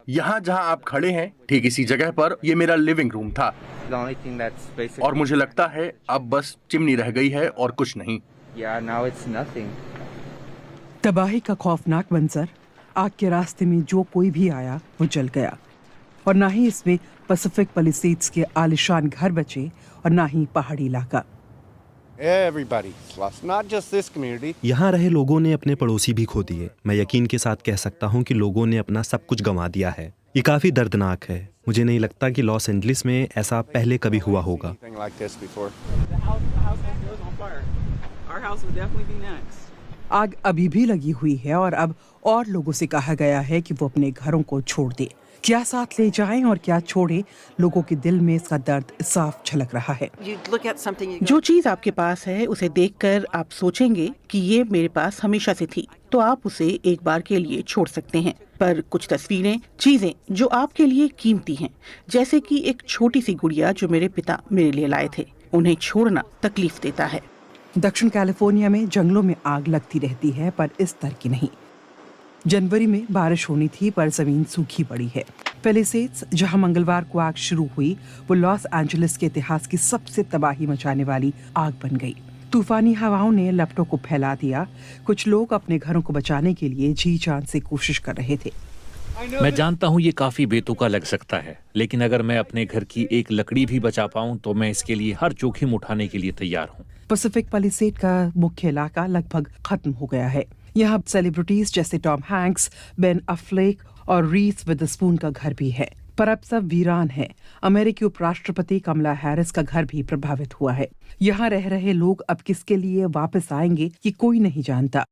यहाँ जहाँ आप खड़े हैं ठीक इसी जगह पर ये मेरा लिविंग रूम था और मुझे लगता है अब बस चिमनी रह गई है और कुछ नहीं। तबाही का खौफनाक मंजर, आग के रास्ते में जो कोई भी आया वो जल गया और ना ही इसमें पैसिफिक पैलिसेड्स के आलिशान घर बचे और ना ही पहाड़ी इलाका। यहाँ रहे लोगों ने अपने पड़ोसी भी खो दिए। मैं यकीन के साथ कह सकता हूँ कि लोगों ने अपना सब कुछ गंवा दिया है। ये काफी दर्दनाक है। मुझे नहीं लगता कि लॉस एंजलिस में ऐसा पहले कभी हुआ होगा। आग अभी भी लगी हुई है और अब और लोगों से कहा गया है कि वो अपने घरों को छोड़ दे। क्या साथ ले जाएं और क्या छोड़ें, लोगों के दिल में इसका दर्द साफ झलक रहा है। जो चीज आपके पास है उसे देखकर आप सोचेंगे कि ये मेरे पास हमेशा से थी, तो आप उसे एक बार के लिए छोड़ सकते हैं। पर कुछ तस्वीरें, चीजें जो आपके लिए कीमती हैं, जैसे कि एक छोटी सी गुड़िया जो मेरे पिता मेरे लिए लाए थे, उन्हें छोड़ना तकलीफ देता है। दक्षिण कैलिफोर्निया में जंगलों में आग लगती रहती है, पर इस तरह की नहीं। जनवरी में बारिश होनी थी पर जमीन सूखी पड़ी है। पैलिसेड्स जहां मंगलवार को आग शुरू हुई, वो लॉस एंजलिस के इतिहास की सबसे तबाही मचाने वाली आग बन गई। तूफानी हवाओं ने लपटों को फैला दिया। कुछ लोग अपने घरों को बचाने के लिए जी जान से कोशिश कर रहे थे। मैं जानता हूँ ये काफी बेतुका लग सकता है, लेकिन अगर मैं अपने घर की एक लकड़ी भी बचा पाऊँ तो मैं इसके लिए हर जोखिम उठाने के लिए तैयार हूँ। पैसिफिक पैलिसेड का मुख्य इलाका लगभग खत्म हो गया है। यहाँ सेलिब्रिटीज जैसे टॉम हैंक्स, बेन अफ्लेक और रीस विदरस्पून का घर भी है, पर अब सब वीरान है। अमेरिकी उपराष्ट्रपति कमला हैरिस का घर भी प्रभावित हुआ है। यहाँ रह रहे लोग अब किसके लिए वापस आएंगे ये कोई नहीं जानता।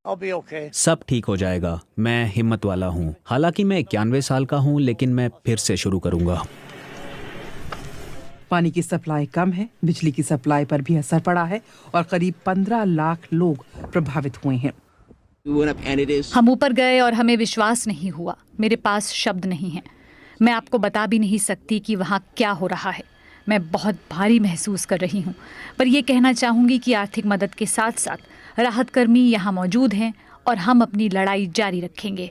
सब ठीक हो जाएगा, मैं हिम्मत वाला हूँ। हालांकि मैं 91 साल का हूँ, लेकिन मैं फिर से शुरू करूँगा। पानी की सप्लाई कम है, बिजली की सप्लाई पर भी असर पड़ा है और करीब 15 लाख लोग प्रभावित हुए हैं। हम ऊपर गए और हमें विश्वास नहीं हुआ। मेरे पास शब्द नहीं हैं। मैं आपको बता भी नहीं सकती कि वहाँ क्या हो रहा है। मैं बहुत भारी महसूस कर रही हूँ, पर यह कहना चाहूँगी कि आर्थिक मदद के साथ साथ राहत कर्मी यहाँ मौजूद हैं और हम अपनी लड़ाई जारी रखेंगे।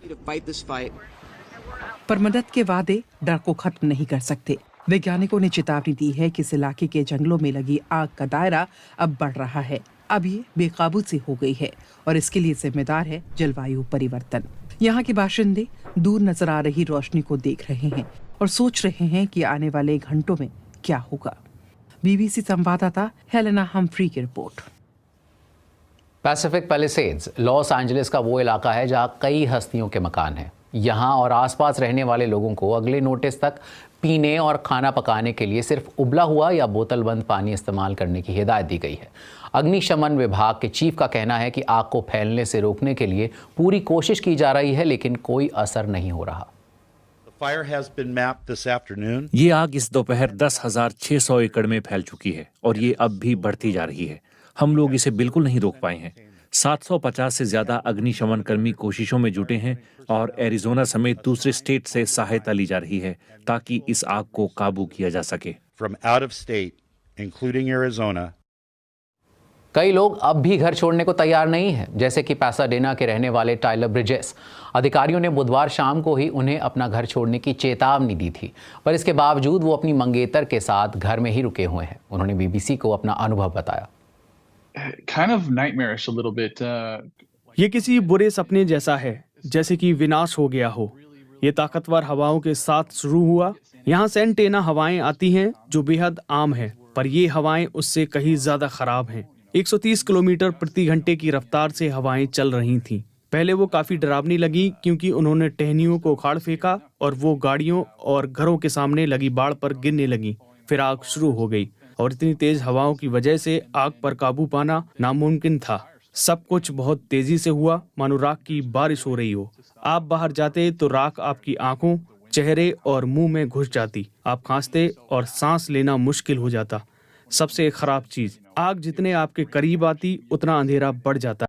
पर मदद के वादे डर को खत्म नहीं कर सकते। वैज्ञानिकों ने चेतावनी दी है कि इस इलाके के जंगलों में लगी आग का दायरा अब बढ़ रहा है। अब ये बेकाबू से हो गई है और इसके लिए जिम्मेदार है जलवायु परिवर्तन। यहाँ के बाशिंदे दूर नजर आ रही रोशनी को देख रहे हैं और सोच रहे हैं कि आने वाले घंटों में क्या होगा। बीबीसी संवाददाता हेलेना हम्फ्री की report. Pacific Palisades Los Angeles का वो इलाका है जहाँ कई हस्तियों के मकान हैं। यहाँ और आसपास रहने वाले लोगों को अगले नोटिस तक पीने और खाना पकाने के लिए सिर्फ उबला हुआ या बोतलबंद पानी इस्तेमाल करने की हिदायत दी गई है। अग्निशमन विभाग के चीफ का कहना है कि आग को फैलने से रोकने के लिए पूरी कोशिश की जा रही है, लेकिन कोई असर नहीं हो रहा। ये आग इस दोपहर 10,600 एकड़ में फैल चुकी है और ये अब भी बढ़ती जा रही है। हम लोग इसे बिल्कुल नहीं रोक पाए हैं। 750 से ज्यादा अग्निशमन कर्मी कोशिशों में जुटे हैं और एरिजोना समेत दूसरे स्टेट से सहायता ली जा रही है ताकि इस आग को काबू किया जा सके। कई लोग अब भी घर छोड़ने को तैयार नहीं हैं, जैसे कि पैसाडेना के रहने वाले टाइलर ब्रिजेस। अधिकारियों ने बुधवार शाम को ही उन्हें अपना घर छोड़ने की चेतावनी दी थी, पर इसके बावजूद वो अपनी मंगेतर के साथ घर में ही रुके हुए हैं। उन्होंने बीबीसी को अपना अनुभव बताया। ये किसी बुरे सपने जैसा है, जैसे कि विनाश हो गया हो। ये ताकतवर हवाओं के साथ शुरू हुआ। यहाँ सेंटेना हवाएं आती हैं जो बेहद आम है, पर ये हवाएं उससे कहीं ज्यादा खराब हैं। 130 किलोमीटर प्रति घंटे की रफ्तार से हवाएं चल रही थीं। पहले वो काफी डरावनी लगी क्योंकि उन्होंने टहनियों को उखाड़ फेंका और वो गाड़ियों और घरों के सामने लगी बाड़ पर गिरने लगी। फिर आग शुरू हो गई और इतनी तेज हवाओं की वजह से आग पर काबू पाना नामुमकिन था। सब कुछ बहुत तेजी से हुआ, मानो राख की बारिश हो रही हो। आप बाहर जाते तो राख आपकी आंखों, चेहरे और मुंह में घुस जाती। आप खांसते और सांस लेना मुश्किल हो जाता। सबसे खराब चीज, आग जितने आपके करीब आती उतना अंधेरा बढ़ जाता।